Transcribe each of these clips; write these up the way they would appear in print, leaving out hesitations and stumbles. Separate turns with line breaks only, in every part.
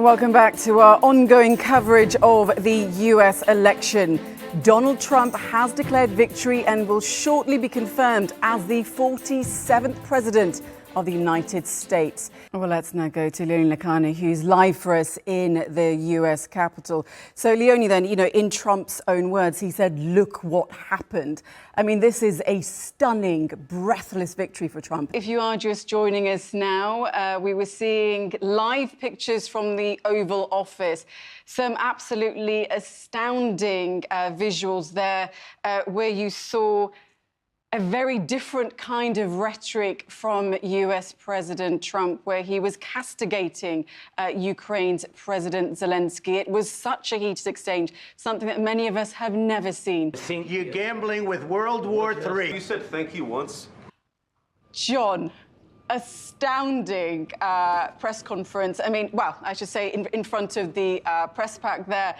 Welcome back to our ongoing coverage of the US election. Donald Trump has declared victory and will shortly be confirmed as the 47th president of the United States. Well, let's now go to Leonie Lakana, who's live for us in the US Capitol. So, Leonie, then, in Trump's own words, he said, look what happened. I mean, this is a stunning, breathless victory for Trump. If you are just joining us now, we were seeing live pictures from the Oval Office. Some absolutely astounding visuals there where you saw a very different kind of rhetoric from US President Trump, where he was castigating Ukraine's President Zelenskyy. It was such a heated exchange, something that many of us have never seen.
You're gambling with World War III.
You said thank you once.
John, astounding press conference. I mean, well, I should say in front of the press pack there.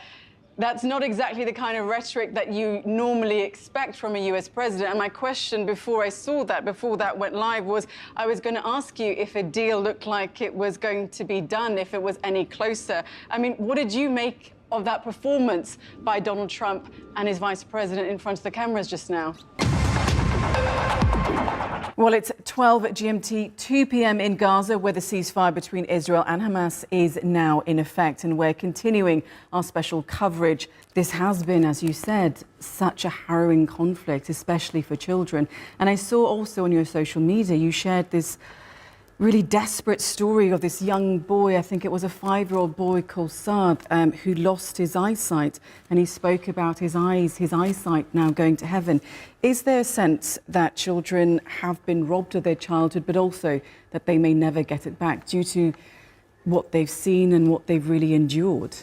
That's not exactly the kind of rhetoric that you normally expect from a US president. And my question before that went live, was I was going to ask you if a deal looked like it was going to be done, if it was any closer. I mean, what did you make of that performance by Donald Trump and his vice president in front of the cameras just now? Well, it's 12 GMT, 2 p.m. in Gaza, where the ceasefire between Israel and Hamas is now in effect. And we're continuing our special coverage. This has been, as you said, such a harrowing conflict, especially for children. And I saw also on your social media, you shared this really desperate story of this young boy. I think it was a 5-year-old boy called Saad, who lost his eyesight, and he spoke about his eyesight now going to heaven. Is there a sense that children have been robbed of their childhood, but also that they may never get it back due to what they've seen and what they've really endured?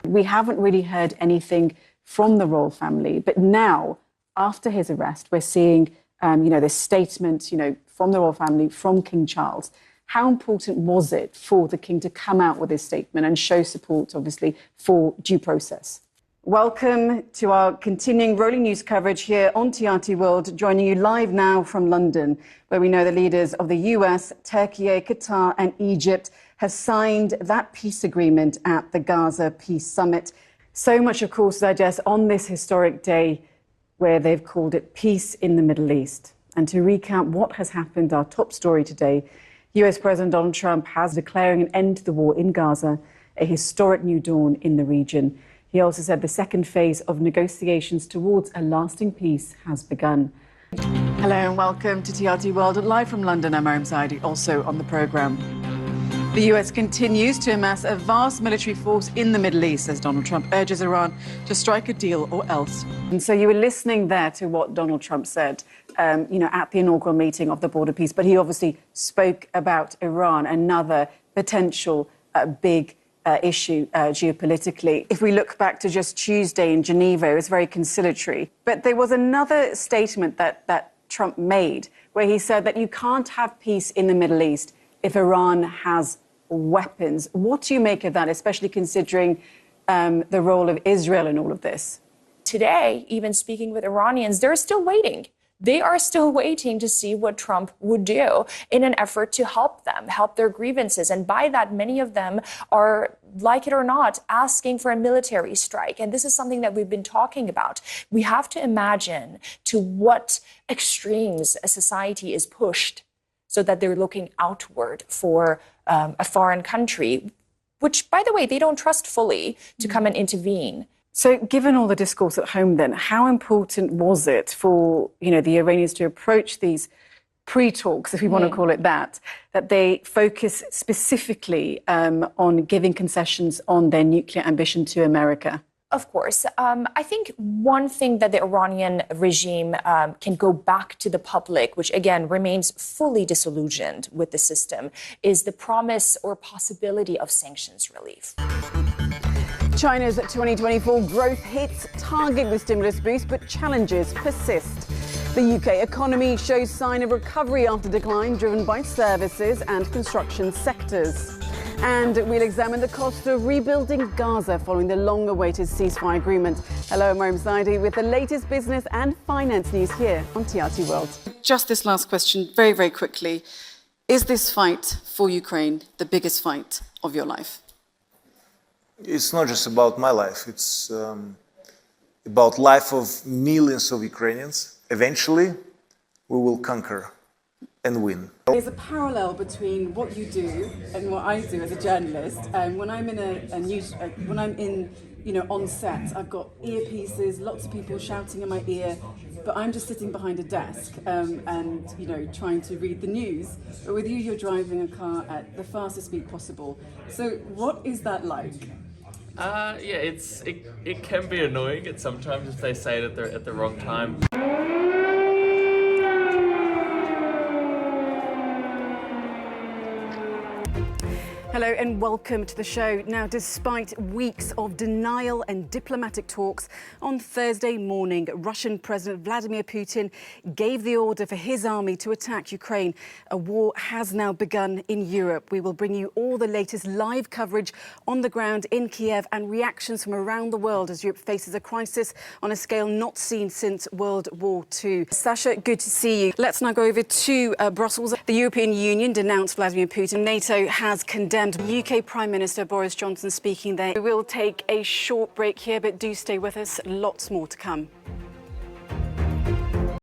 We haven't really heard anything from the royal family, but now, after his arrest, we're seeing this statement, from the royal family, from King Charles. How important was it for the king to come out with this statement and show support, obviously, for due process? Welcome to our continuing rolling news coverage here on TRT World, joining you live now from London, where we know the leaders of the US, Turkey, Qatar and Egypt have signed that peace agreement at the Gaza Peace Summit. So much, of course, to digest on this historic day, where they've called it Peace in the Middle East. And to recap what has happened, our top story today, US President Donald Trump has declaring an end to the war in Gaza, a historic new dawn in the region. He also said the second phase of negotiations towards a lasting peace has begun. Hello and welcome to TRT World, live from London. I'm Mariam Zaidi, also on the programme. The US continues to amass a vast military force in the Middle East as Donald Trump urges Iran to strike a deal or else. And so you were listening there to what Donald Trump said, at the inaugural meeting of the border peace. But he obviously spoke about Iran, another potential big issue geopolitically. If we look back to just Tuesday in Geneva, it was very conciliatory. But there was another statement that Trump made where he said that you can't have peace in the Middle East if Iran has weapons. What do you make of that, especially considering the role of Israel in all of this?
Today, even speaking with Iranians, they're still waiting. They are still waiting to see what Trump would do in an effort to help them, help their grievances. And by that, many of them are, like it or not, asking for a military strike. And this is something that we've been talking about. We have to imagine to what extremes a society is pushed so that they're looking outward for a foreign country, which, by the way, they don't trust fully to come and intervene.
So given all the discourse at home then, how important was it for, the Iranians to approach these pre-talks, if we want to call it that they focus specifically on giving concessions on their nuclear ambition to America?
Of course. I think one thing that the Iranian regime can go back to the public, which again remains fully disillusioned with the system, is the promise or possibility of sanctions relief.
China's 2024 growth hits target with stimulus boost, but challenges persist. The UK economy shows sign of recovery after decline driven by services and construction sectors. And we'll examine the cost of rebuilding Gaza following the long-awaited ceasefire agreement. Hello, I'm Mariam Zaidi with the latest business and finance news here on TRT World. Just this last question, very, very quickly. Is this fight for Ukraine the biggest fight of your life?
It's not just about my life, it's about life of millions of Ukrainians. Eventually, we will conquer and win.
There's a parallel between what you do and what I do as a journalist. When I'm in a news, when I'm in, on set, I've got earpieces, lots of people shouting in my ear, but I'm just sitting behind a desk and trying to read the news. But with you, you're driving a car at the fastest speed possible. So what is that like?
It can be annoying sometimes if they say it at the wrong time.
Hello and welcome to the show. Now, despite weeks of denial and diplomatic talks, on Thursday morning, Russian President Vladimir Putin gave the order for his army to attack Ukraine. A war has now begun in Europe. We will bring you all the latest live coverage on the ground in Kiev and reactions from around the world as Europe faces a crisis on a scale not seen since World War II. Sasha, good to see you. Let's now go over to Brussels. The European Union denounced Vladimir Putin. NATO has condemned UK Prime Minister Boris Johnson speaking there. We will take a short break here, but do stay with us. Lots more to come.